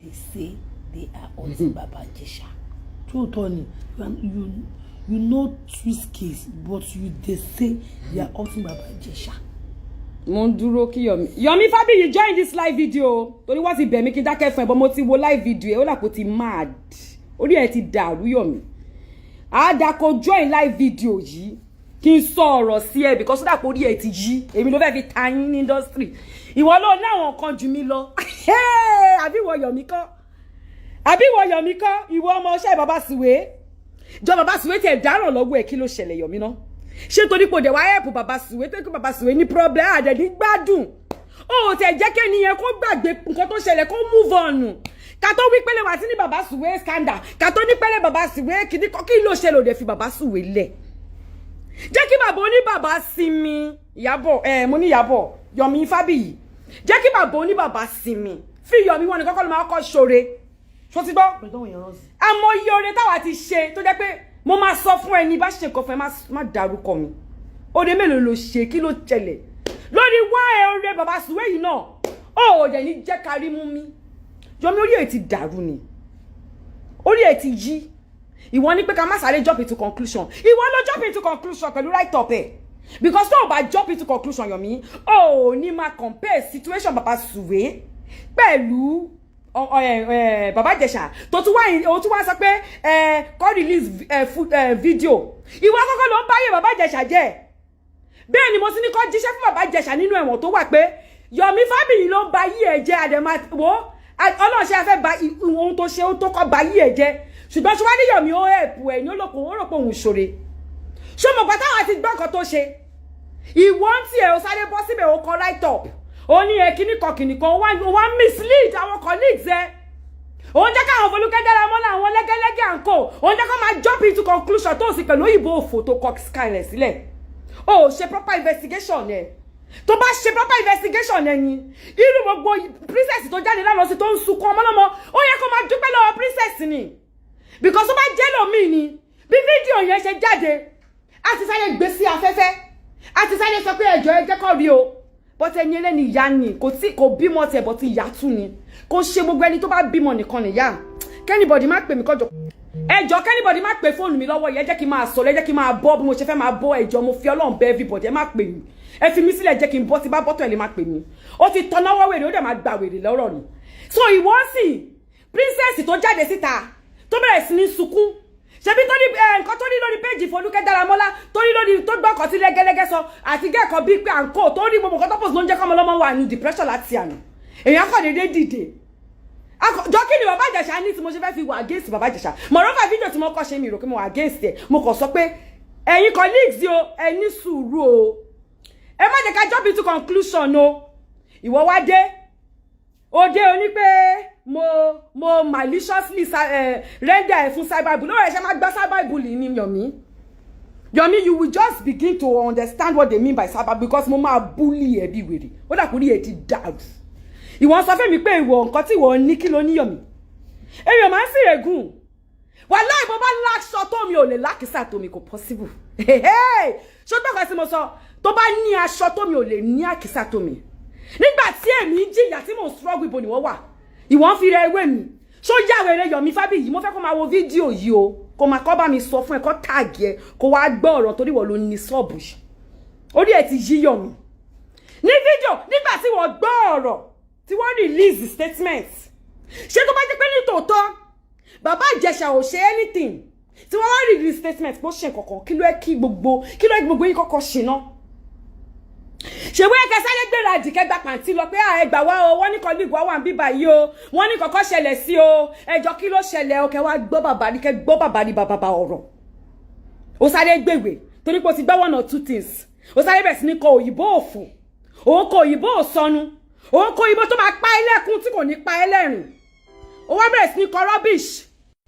they say they are hurting Baba Ijesha. True, Tony. You know twist case, but they say they are hurting Baba Ijesha. Mo dúró kí Yomi Fabiyi join this live video. Torí wọ́n ti bẹ̀ mí kí n dákẹ́ fún ẹ, but mo ti wo live video ẹ ó là kó ti mad. Orí ẹ ti dàrú Yomi. Ada ko join live video yìí kí n sọ ọ̀rọ̀ sí ẹ because that orí ẹ ti yí. Èmi ló fẹ́ fi ta yín ní industry. Ìwọ ló ní àwọn kan jù mí lọ. Àbí wọ Yomi kọ́. Ìwọ ọmọ ọṣẹ́ Baba Suwe. Jọ Baba Suwe tẹ̀ dáràn lọ́wọ́ ẹ kí ló ṣẹlẹ̀ Yomi náà. Ṣé torí pé de wá help Baba Suwe tó kí Baba Suwe ní problem ade di gbádùn o tẹ jẹ́ ke niyan kó gbàgbé nǹkan tó ṣẹlẹ̀ kó move on ká tó wí pele wá tí ní Baba Suwe scandal ká tó ní pele Baba Suwe kidi ko kí ló ṣẹlẹ̀ ó dé fi Baba Suwe lẹ̀ jẹ́ kí bàbá oní bàbá sinmi Ìyábọ̀ mo ní Ìyábọ̀ Yomi Fabiyi jẹ́ kí bàbá oní bàbá sinmi fi Yomi wọ́n ní kọ́kọ́ ló máa kọ́ ṣore so ti gbọ́ àmọ́ yore táwa ti ṣe tó jẹ́ pé mo máa sọ fún ẹni bá ṣe nǹkan fún ẹ má dárúkọ mi òde mélòó ló ṣe kí ló tẹ̀lẹ̀ lórí wá ẹ ọ̀rẹ́ Baba Suwe yìí náà ó dẹ̀ ní jẹ́ kárí mú mi Yomi orí ẹ̀ ti dàrú ni orí ẹ̀ ti yí ìwọ ní pé ká má sáré jump into conclusion ìwọ ló jump into conclusion pẹ̀lú right up ẹ̀ because tó o bá jump into conclusion Yomi ó ní máa compare situation Baba Suwe pẹ̀lú Baba Ijesha tó tún wá sọ pé kó release video ìwọ kọ́kọ́ ló ń báyé Baba Ijesha jẹ́ bẹ́ẹ̀ ni mo sì ní kó jíṣẹ́ fún Baba Ijesha nínú ẹ̀wọ̀n tó wà pé Yomi Fabiyi ló ń báyé ẹ̀ jẹ́ àdèmá wo Ọlọ́run ṣe afẹ́ ba ohun tó ṣe ó tó kọ́ báyé ẹ̀ jẹ́ ṣùgbọ́n ṣe wá ní Yomi ó ẹ̀pù ẹ̀ ní ó rò pé òun ṣòre ṣé mo gbà táwọn àti gbọ́ nǹkan tó ṣe ìwọ́n tí ẹ̀ ó sáré bọ́ síbẹ̀ ó kọ right up ó ní kìnnìkan wá mislead àwọn colleagues ẹ ó ń jẹ́ káwọn Folúkẹ́ Dáramọ́lá àwọn lẹ́gẹ́lẹ́gẹ́ àǹkó ó ń jẹ́ ká máa jump into conclusion tó sì pẹ̀lú òyìnbó òfò tó kọ skyler sílẹ̀ ó ṣe proper investigation ẹ tó bá ṣe proper investigation ẹ̀yin irú gbogbo princess tó jáde lánàá sí tó ń sunkún ọmọlọ́mọ ó yẹ kó máa dúpẹ́ lọ́wọ́ princess ni because ó bá jẹ́ lómi ni bí fídíò yẹn ṣe jáde a ti sáré gbé sí afẹ́fẹ́ a ti sáré sọ pé ẹjọ́ ẹ jẹ́ kó rí o but ẹni ẹlẹ́ni ìyá ni kò bímọ tiẹ̀ but ìyá tún ni kò ṣe gbogbo ẹni tó bá bímọ nìkan nìyá kẹ́nìbọ̀dì má pè mí kọjọ ẹjọ́ kẹ́nìbọ̀dì má pè fóònù mi lọ́wọ́ yẹn jẹ́ kí n máa sọ lẹ́jẹ́ kí n máa bọ́ bí mo ṣe fẹ́ máa bọ́ ẹjọ́ mo fi Ọlọ́run bẹ̀ everybody ẹ má pè mí ẹ fi mí sílẹ̀ jẹ́ kí n bọ́ tí bá bọ́tọ̀ ẹ lè má pè mí ó ti tọ́ náwó wèrè ó dẹ̀ máa gbà wèrè lọ́rọ̀ ni so ìwọ sì princess tó jáde síta tó bẹ̀rẹ̀ sí ní sunkún ṣebí tó ní nǹkan tó ní lórí péjì Folúkẹ́ Dáramọ́lá tó ní lórí tó gbọ́kọ̀ tí lẹ́gẹ́lẹ́gẹ́ sọ àti gẹ́ẹ̀kan bíi pé àǹkó tó ní gbogbo nǹkan tó pọ̀ sí ló ń jẹ́ kọ́mọ lọ́mọ wà ní depression láti àná èèyàn kọ̀ déédéé dìde jọ kí ni Baba Ijesha ní tí mo ṣe fẹ́ fi wà against Baba Ijesha mọ̀rọ́fà fídíò tí mo kọ́ ṣe mi rò pé mo wà against ẹ̀ mo kàn sọ pé ẹ̀yin colleagues o ẹ ní sùúrù o ẹ má jẹ́ ká jump into conclusion o ìwọ wá dé òde oní pé mo maliciously render fún cyberbullying lórí ẹ̀ṣẹ̀ máa gbá cyberbullying ní Yomi you will just begin to understand what they mean by cyber because mo máa bully ẹ bí wèrè ó dà kó rí ẹ ti dàrú ìwọ sọ fẹ́ mi pé ìwọ nǹkan tí ìwọ ní kí ló ní Yomi èèyàn máa ń sì rẹ̀gùn wàláhì bó bá láṣọ tó mi ò lè lákìsà tó mi kò possible ṣó gbọ́kàn sí mo sọ tó bá ní aṣọ tó mi ò lè ní àkìsà tó mi nígbà tí èmi jìyà tí mo struggle ibo ni wọ́n wà ìwọ́n fi rẹ ewé mi ṣó yá wèrè Yomi Fabiyi mo fẹ́ kó máa wo fídíò yìí o kó máa kọ́ bá mi sọ fún ẹ kó tààgì ẹ kó wá gbọ́ ọ̀rọ̀ torí wọ́n ló ní sọ́ọ̀bù yìí orí ẹ ti yí Yomi ní fídíò nígbà tí wọ́n gbọ́ ọ̀rọ̀ tí wọ́n release statement ṣé tó bá jẹ́ pé ní tòótọ́ Baba Ijesha ò ṣe anything tí wọ́n wá release statement bó ṣe kọ̀kọ̀ kí ló yẹ kí gbogbo yín kọ́kọ́ ṣe náà ṣe wé ke sáré gbéra dìkẹ́ gba pàǹtí lọ pé ẹgbà wá o wọ́n ní colleague wá ń bíbà yìí o wọ́n ní kọ́kọ́ ṣẹlẹ̀ sí o ẹjọ́ kí ló ṣẹlẹ̀ o kẹ́ wá gbọ́ bàbá ní kẹ́ gbọ́ bàbá ní bàbá ọ̀rọ̀ ó sáré gbèwè torí pé ó ti gbọ́ one or two things ó sáré bẹ̀rẹ̀ sí ní kọ òyìnbó òfò òun kọ òyìnbó òsọnù òun kọ òyìnbó tó máa pa ẹlẹ́kùn tí kò ní pa ẹlẹ́rìn ó wá bẹ̀rẹ̀ sí ní kọ rubbish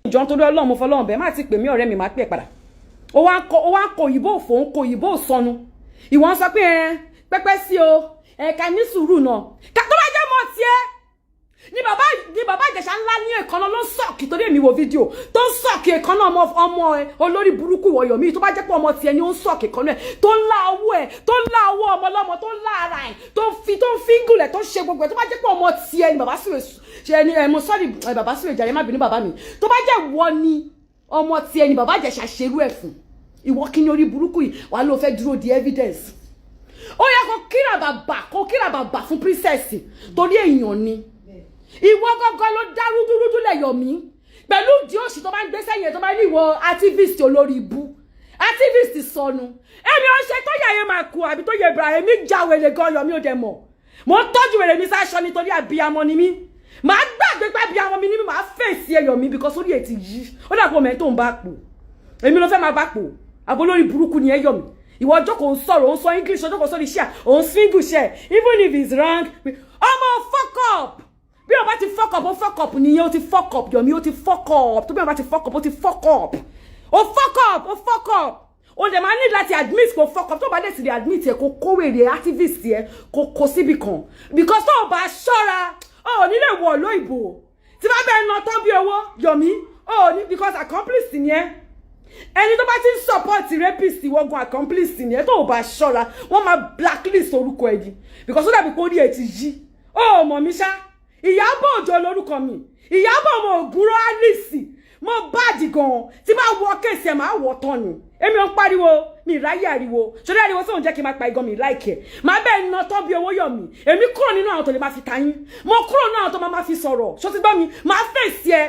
ìjọ nítorí Ọlọ́run mo fọlọ́run bẹ́ẹ̀ má ti pè mí ọ̀rẹ́ mi má pè padà ó wá kọ òyìnbó òfò òun kọ òyìnbó òsọnù ìwọ̀n sọ pé pẹ́pẹ́ sí o ẹ̀ka ní sùúrù náà tó bá jẹ́ mọ́ tiẹ̀ ní Baba Ijesha ńlá ní ẹ̀kan ló ń sọ̀k sọ̀kì torí èmi wo fídíò tó ń sọ̀kì ẹ̀kan náà ọmọ ẹ olórí burúkú ìwọ Yomi tó bá jẹ́ pé ọmọ tiẹ̀ ni ó ń sọ̀kì kan náà tó ń lá owó ẹ̀ tó ń lá owó ọmọ ọlọ́mọ tó ń lá ara ẹ̀ tó ń fíngùlẹ̀ tó ń ṣe gbogbo ẹ̀ tó bá jẹ́ pé ọmọ tiẹ̀ ni bàbá Suwe ṣe ni mo sọ́ọ̀rì bàbá Suwe jàre má bínú bàbá mi tó bá jẹ́ wọ ni ọmọ tiẹ̀ ni bàbá Ìjẹ̀ṣà ṣerú ẹ̀ fún ìwọ kí ni orí burúkú yìí wà ló fẹ́ dúró di evidence ó yẹ kó kíra bàbà fún princess torí èèyàn ni ìwọ gọ́gọ́ ló dá rúdúrúdú lẹ̀ Yomi pẹ̀lú ìdí òṣì tó bá ń gbé sẹ́yìn tó bá ní ìwọ activist olórí ibu activist sọnù èmi ò ṣe tó yẹ yẹn máa kú àbí tó yẹ Ibrahim já wèrè gan Yomi ò dẹ̀ mọ̀ mo ń tọ́jú wèrè mi sáṣọ nítorí àbíyamọ ni mí màá gbàgbé pé àbíyamọ mi ni mí màá fèsì ẹ Yomi because orí ètì yìí ó dàpọ̀ mẹ́ tó ń bá pò èmi ló fẹ́ máa bá pò àbó lórí burúkú ni ẹ Yomi ìwọ jókòó ń sọ̀rọ̀ ó ń sọ English ó jókòó sórí iṣẹ́ ó ń swingle share even if it's wrong ọmọ fuck up bí o bá ti fuck up ó fuck up nìyẹn ó ti fuck up Yomi ó ti fuck up tó bí o bá ti fuck up ó ti fuck up ó fuck up ó fuck up o dẹ̀ máa ní láti admit kó fuck up tó bá dẹ̀ sì lè admit ẹ̀ kó kówèrè activist ẹ̀ kó síbì kan because tó o bá ṣọ́ra o nílé wọ̀ lóyìnbó tí bá bẹ́ẹ̀ ná tán bí owó Yomi o ní because accomplice ni ẹ́ ẹni tó bá ti ń support rapist wọ́gun accomplice ni ẹ́ tó o bá ṣọ́ra wọ́n máa blacklist orúkọ ẹ̀ yìí because ó dàbí pé ó rí ẹ̀ ti yí o mọ̀ mi ṣá Ìyábọ̀ Òjó lórúkọ mi Ìyábọ̀ ọmọ Ògúnrọ̀ Alice mo báàdì gan tí bá wọ kéèsì ẹ̀ máa wọ̀ tán ni èmi ò ń pariwo mi ráyè ariwo ṣọlá ariwo sóhun jẹ́ kí n máa pa igan mi láìkẹ́ máa bẹ́ẹ̀ ná tán bí owó Yomi èmi kúrò nínú àwọn tó lè máa fi ta yín mo kúrò nínú àwọn tó máa fi sọ̀rọ̀ ṣó ti gbọ́ mi máa fèsì ẹ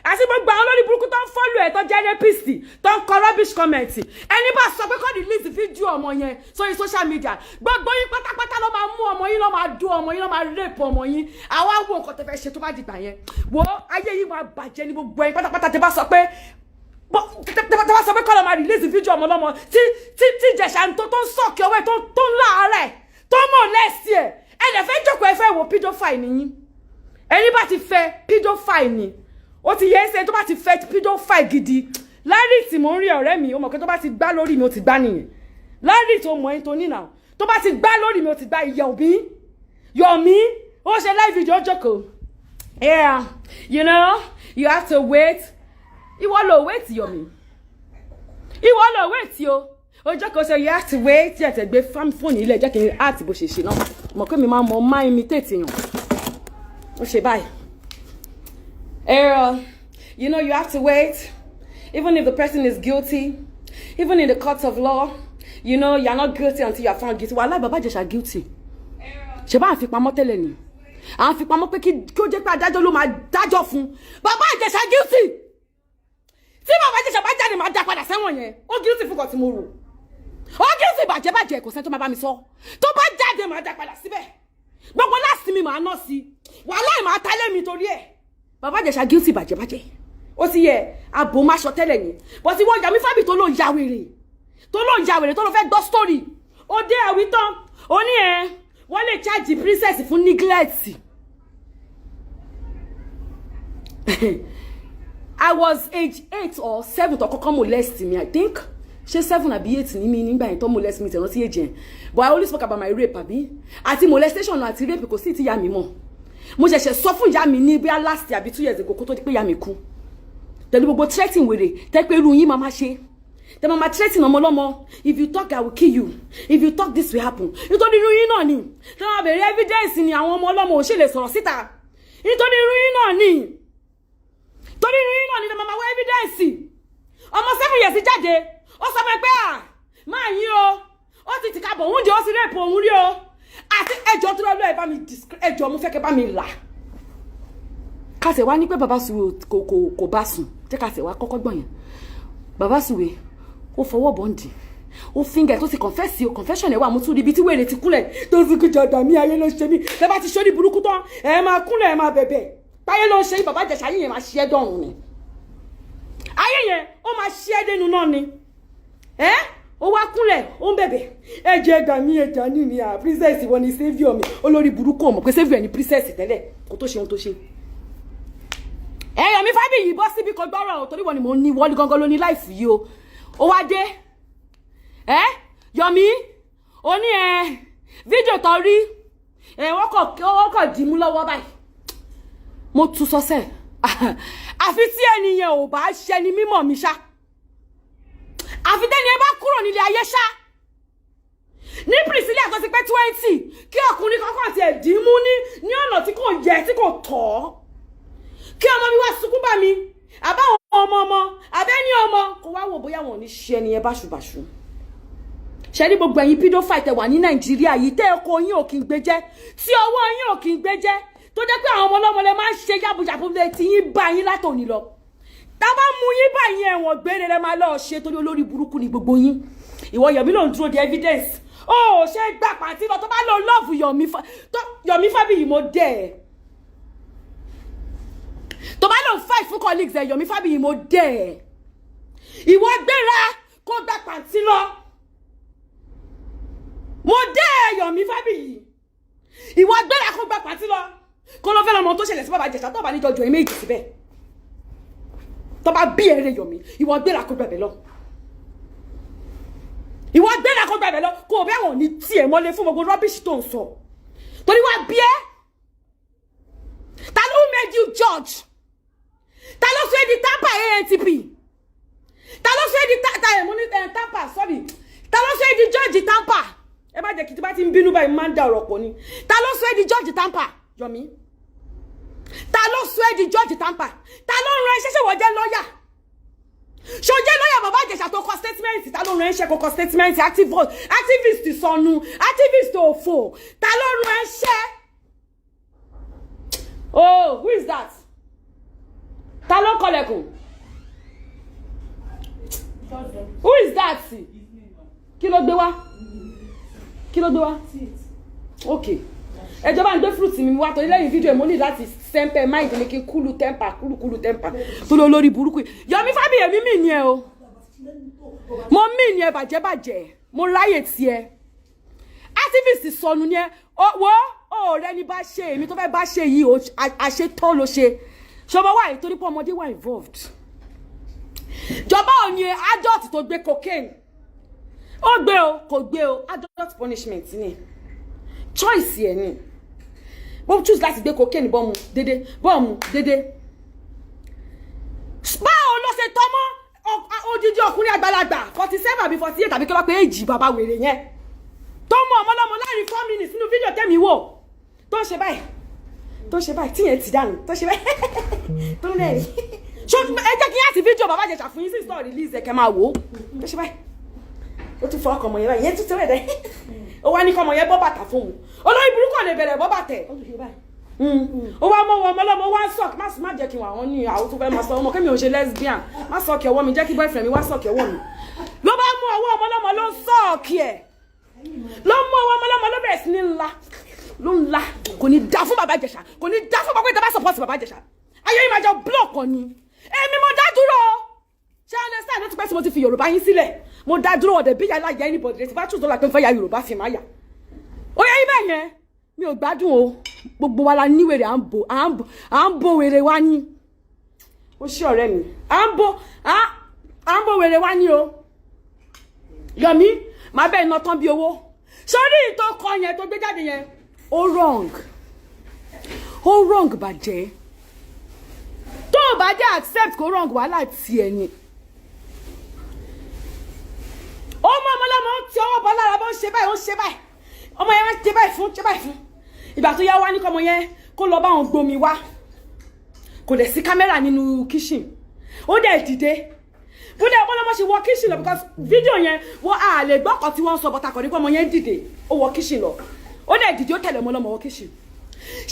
àti gbogbo àwọn olórí burúkú tó ń fọ́lù ẹ̀ tó jẹ́ rapist tó ń kọ rubbish comment ẹni bá sọ pé kó release fídíò ọmọ yẹn sórí social media gbogbo yín pátápátá ló máa mú ọmọ yín ló máa dún ọmọ yín ló máa rape ọmọ yín àwa wo nǹkan tẹ́ fẹ́ ṣe tó bá dìgbà yẹn wo ayé yìí máa bàjẹ́ ní gbogbo yín pátápátá tẹ́ bá sọ pé kọ́ ló máa release fídíò ọmọ lọ́mọ tí Ìjẹ̀ṣà tó ń sọ̀kì ọwọ́ ẹ̀ tó ń láàárẹ̀ tó mọ̀ lẹ́sì ẹ̀ ẹ̀ lè fẹ́ jókòó ẹ fẹ́ wo pedophile nìyí ẹni bá ti fẹ́ pedophile ni ó ti yẹ ẹsẹ̀ tó bá ti fẹ́ pedophile gidi Larry tí mo ń rí ọ̀rẹ́ mi ó mọ̀ pé tó bá ti gbá lórí mi ó ti gbá nìyẹn Larry tó mọ̀ ẹ́ tó ní náà tó bá ti gbá lórí mi ó ti gbá Yomi ó ṣe live video jókòó yeah you know you have to wait ìwọ ló wait Yomi ìwọ ló wait ó jókòó ṣe you have to wait yẹ tẹ̀ gbé fóònù ilé jẹ́ kí n art bó ṣe ṣe náà mọ̀ pé mi máa mọ̀ máa imitate yàn ó ṣe báyìí. You know, you have to wait, even if the person is guilty, even in the courts of law, you know, you're not guilty until you are found guilty. Wàhálà Bàbá Ìjẹ̀ṣà guilty. Ṣé bá fi pamọ́ tẹ́lẹ̀ ni? À ń fi pamọ́ pé kí ó jẹ́ pé adájọ́ ló máa dájọ́ fún. Bàbá Ìjẹ̀ṣà guilty. Tí Bàbá Ìjẹ̀ṣà bá jáde máa dá padà sẹ́wọ̀n yẹn. Ó guilty fún kan tí mo rò. Ó guilty bàjẹ́ kò sẹ́ni tó máa bá mi sọ. Tó bá jáde máa dá padà síbẹ̀. Gbogbo láti mi máa ná sí. Wàhálà máa tálé mi torí ẹ̀. Bàbá Ìjẹ̀ṣà guilty bàjẹ́ ó ti yẹ abo má sọ tẹ́lẹ̀ yẹn but wọ́n Yomi Fabiyi tó ló ya wèrè tó ló fẹ́ gbọ́ story ó dé àwí tán ó ní ẹ wọ́n lè charge princess fún neglect. I was age 8 or 7 tó kọ́kọ́ molest me I think ṣé 7 àbí 8 ní mi nígbà yẹn tó molest me tẹ̀rán sí age yẹn but I only spoke about my rape àbí àti molestation àti rape kò sí ti ya mi mọ́ mo ṣẹ̀ṣẹ̀ sọ fún ìyá mi ní bóyá last year àbí 2 years ago kó tó di pé ìyá mi kú tẹ̀lé gbogbo threatening wèrè tẹ́ pé irú yín máa ṣe tẹ́ máa threatening ọmọ lọ́mọ if you talk I will kill you if you talk this will happen nítorí irú yín náà ni tẹ́ máa bẹ̀rẹ̀ evidence ni àwọn ọmọ ọlọ́mọ ò ṣe lè sọ̀rọ̀ síta nítorí irú yín náà ni torí irú yín náà ni tẹ́ máa wá evidence ọmọ 7 years jáde ó sọ pé máa yín ó ti tìka bọ̀ òun jẹ́ ó sì rape òun rí o àti ẹjọ́ tó lọ́ọ́ ẹ bá mi ẹjọ́ mo fẹ́ kẹ́ bá mi là kásẹ̀ wá ní pé Bàbá Suwe kò bá sùn jẹ́ kásẹ̀ wá kọ́kọ́ gbọ̀n yẹn Bàbá Suwe ó fọwọ́ bọ́ǹdì ó fíngẹ̀ tó ti confession ẹ̀ wà mú tún ibi tí wèrè ti kúnlẹ̀ tó fi kí jọ̀dọ̀ mi ayé ló ṣe mí tẹ́ bá ti ṣe ní burúkú tán ẹ máa kúnlẹ̀ ẹ máa bẹ̀bẹ̀ páyé ló ṣe Bàbá Ìjẹ̀ṣà yìí yẹn máa ṣe é dọ̀rùn ni ayé yẹn ó máa ṣe é dénú náà ni ó wá kúnlẹ̀ ó ń bẹ̀bẹ̀ ẹ̀jẹ̀ ẹ̀gbà mi ẹ̀jà ní mi princess wọn ni saviour mi olórí burúkú ọmọ pé saviour ni princess tẹ́lẹ̀ kó tó ṣe ohun tó ṣe Yomi Fabiyi bọ́ síbi kan gbọ́rọ̀ torí wọn ni mo ní wọ́n gangan ló ní life yìí o ó wá dé Yomi ó ní fídíò tó rí wọ́n kọ̀ dìímú lọ́wọ́ báyìí mo tún sọ́sẹ̀ àfi tí ẹnìyẹn ò bá ṣe ni mímọ̀ mi ṣá àfi tẹ́ni ẹ bá kúrò nílé ayé ṣá ní Priscilla tó ti pé 20 kí ọkùnrin kankan ti ẹ̀ dìímú ní ọ̀nà tí kò yẹ tí kò tọ́ kí ọmọ mi wá sunkún bá mi àbáwọn ọmọ àbẹ́ni ọmọ kò wá wò bóyá wọn ò ní ṣe ẹni ẹ báṣubàṣu ṣe ní gbogbo ẹ̀yin pedophile tẹ́ wà ní Nàìjíríà yìí tẹ́ ọkọ yín ò kí ń gbé jẹ́ tí ọwọ́ yín ò kí ń gbé jẹ́ tó jẹ́ pé àwọn ọmọ ọlọ́mọ lẹ máa ń ṣe yàbùyàbù lẹ tí yín bá yín látòní lọ tá bá mú yín bá yín ẹ̀wọ̀n gbére lẹ máa lọ ṣe torí olórí burúkú ni gbogbo yín ìwọ Yomi ló ń dúró de evidence ó ṣe gbà pàǹtí lọ tó bá lọ love Yomi Fabiyi mo dẹ̀ ẹ́ tó bá lọ fight fún colleagues ẹ Yomi Fabiyi mo dẹ̀ ẹ́ ìwọ gbéra kó gbà pàǹtí lọ mo dẹ̀ ẹ́ Yomi Fabiyi ìwọ gbéra kó gbà pàǹtí lọ kó lọ fẹ́ lọ́mọ tó ṣẹlẹ̀ sí bàbá Ìjẹ̀ṣà tó bá ní jọjọ méjì síbẹ̀ tó bá bí ẹrẹ Yomi ìwọ gbéra kó gbàbẹ̀ lọ ìwọ gbéra kó gbàbẹ̀ lọ kó o bẹ́ wọ̀n ní tiẹ̀ mọ́lé fún gbogbo rubbish tó ń sọ torí wá bí ẹ́ ta ló made you judge ta ló sọ di tampa ANTP ta ló sọ di tampa sorry ta ló sọ di judge tampa ẹ bá jẹ́ kí tí bá ti ń bínú báyìí máa ń da ọ̀rọ̀ pọ̀ ni ta ló sọ di judge tampa Yomi ta ló sọ di judge tampa ta ló rán iṣẹ́ ṣe wọ́n jẹ́ lọ́yà ṣó jẹ́ lọ́yà bàbá Ìjẹ̀ṣà tó kọ statement ta ló rán iṣẹ́ kó kọ statement activist sọnù activist òfò ta ló rán iṣẹ́ oh who is that ta ló kọlẹ̀kùn who is that kí ló gbé wá okay ẹjọba ń gbé fruit mi wá torí lẹ́yìn fídíò mo ní láti semper mind mi kí kúlù temper tó lọ lórí burúkú Yomi Fabiyi mi ni ẹ o mo mí ni ẹ bàjẹ́ mo ráyè tiẹ̀ activist sọnù ni ẹ wo ọ̀rẹ́ ni bá ṣe èmi tó fẹ́ bá ṣe yìí àṣetán ló ṣe ṣọba wà yìí torí pé ọmọdé wà involved jọba ò ní adult tó gbé cocaine ó gbé o kò gbé o adult punishment ni choice ẹ ni bó choose láti gbé cocaine bọ́ọ̀mù dédé báwo ló ṣe tọ́mọ́ odidi ọkùnrin àgbàlagbà 47 àbí 48 àbí kí wọ́n pé èjì bàbá wèrè yẹn tó mú ọmọlọ́mọ láàrin 4 minutes nínú fídíò tẹ́mi wò tó ṣe báyìí tíyẹn ti dànù tó ṣe báyìí tó rẹ̀ ṣó ẹ jẹ́ kí n yá ti fídíò bàbá Ìjẹ̀ṣà fún yín sí store release ẹ̀kẹ́ máa wò ó tó ṣe báyìí ó tún fọ́ ọkọ̀ ọmọ yẹn báyìí yẹn tún tẹ́wẹ̀ dẹ́ ó wá ní kọ́ ọmọ yẹn bọ́ bàtà fún un olórí burúkú lè bẹ̀rẹ̀ bọ́ bàtẹ̀ ó wá mọ́ ọmọlọ́mọ wá sọ́ọ̀kì má jẹ́ kí wọ́n ní àwọn tó fẹ́ máa sọ ọmọ kẹ́mi ò ṣe lesbian má sọ́ọ̀kì ọwọ́ mi jẹ́ kí boyfriend mi wá sọ́ọ̀kì ọwọ́ mi ló bá mú ọwọ́ ọmọlọ́mọ ló ń sọ́ọ̀kì ẹ̀ ló mú ọwọ́ ọmọlọ́mọ ló bẹ̀rẹ̀ sí ní ńlá kò ní dá fún bàbá Ìjẹ̀ṣà kò ní dá fún bàbá Ìjẹ̀ṣà support bàbá Ìjẹ̀ṣà ayé yìí máa jọ block ni èmi mo dá dúró ṣé understand ló ti pẹ́ tí mo ti fi Yorùbá yín sílẹ̀ mo dá dúró ọ̀dẹ̀ bí yàrá yẹ anybody rẹ̀ ti bá tún tó la pé ń fẹ́ ya Yorùbá fi máa yà ó yẹ yín bẹ́ẹ̀ yẹn mi ò gbádùn o gbogbo wa la níwèrè à ń bo wèrè wa ní ó ṣí ọ̀rẹ́ mi à ń bo wèrè wa ní o Yomi máa bẹ́ẹ̀ ná tán bí owó sórí ìtọ́ kọ yẹn tó gbé jáde yẹn ó wrong bàjẹ́ tó o bá jẹ́ accept kó wrong wàhálà tiẹ̀ ni ó mọ ọmọlọ́mọ tí ọwọ́ bọ́ lára bó ń ṣe báyìí ọmọ yẹn wá ṣe báyìí fún ìgbà tó yá wá ní kọ́mọ yẹn kó lọ bá wọn gbomi wá kò dẹ̀ sí kámẹ́rà nínú kitchen ó dẹ̀ dìde bó dẹ̀ ọmọlọ́mọ ṣe wọ kitchen lọ because fídíò yẹn wọ́n á lè gbọ́kọ̀ tí wọ́n sọ bọ́tà kọ̀ ní pé ọmọ yẹn dìde ó wọ kitchen lọ ó dẹ̀ dìde ó tẹ̀lé ọmọlọ́mọ wọ kitchen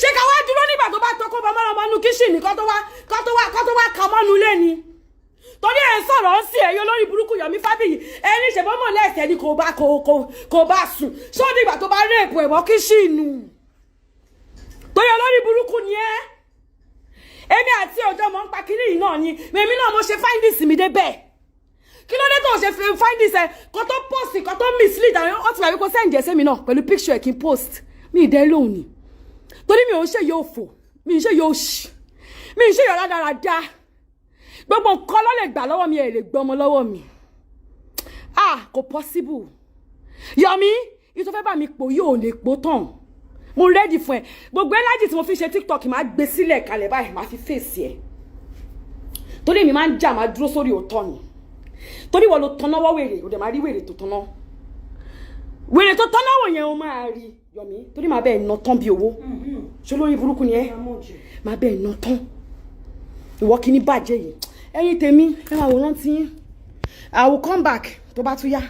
ṣé ká wá dúró nígbà tó bá tó kó ọmọlọ́mọ nú kitchen kó tó wá kà mọ́nu lé ni torí ẹ̀ ń sọ̀rọ̀ ń sí ẹ̀yọ́ lórí burúkú Yomi Fabiyi ẹni ṣèbọ́mọ̀ lẹ́sẹ̀ ni kò bá sùn sódì ìgbà tó bá rèèpù ẹ̀wọ́ kíṣìnù torí olórí burúkú ni ẹ́ èmi àti ọjọ́ mọ̀ ń pa kiri yìí náà ni èmi náà mo ṣe findings mi débẹ̀ kí ló dé tó ṣe findings ẹ kó tó post kó tó mislead àwọn ọtí bàbí kó send ẹsẹ̀ mi náà pẹ̀lú picture ẹ̀ kí n post mi ìdẹ́ lóhùn ni torí mi ò ń ṣe yóò fò mi ń ṣe yóò ṣì mi ń ṣe yóò rádaràda gbogbo nǹkan ló lè gbà lọ́wọ́ mi ẹ̀ lè gbọ́mọ lọ́wọ́ mi kò possible Yomi yìí tó fẹ́ bá mi pò yóò lè pò tán mo ready fún ẹ gbogbo energy tí mo fi ṣe TikTok máa gbé sílẹ̀ kalẹ̀ báyìí máa fi face ẹ torí mi máa ń jà máa dúró sórí òótọ́ ni torí wọ́n lo tọ́náwọ́ wèrè ò dẹ̀ máa rí wèrè tó tọ́ná wèrè tó tọ́náwọ́ yẹn o máa rí Yomi torí máa bẹ́ẹ̀ ná tán bí owó ṣé lórí burúkú ni ẹ máa bẹ́ẹ̀ ná tán ìwọ kìíní bàjẹ́ yìí ẹ̀yin tèmi ẹ máa wòran tí yín I will come back tó bá tún yá.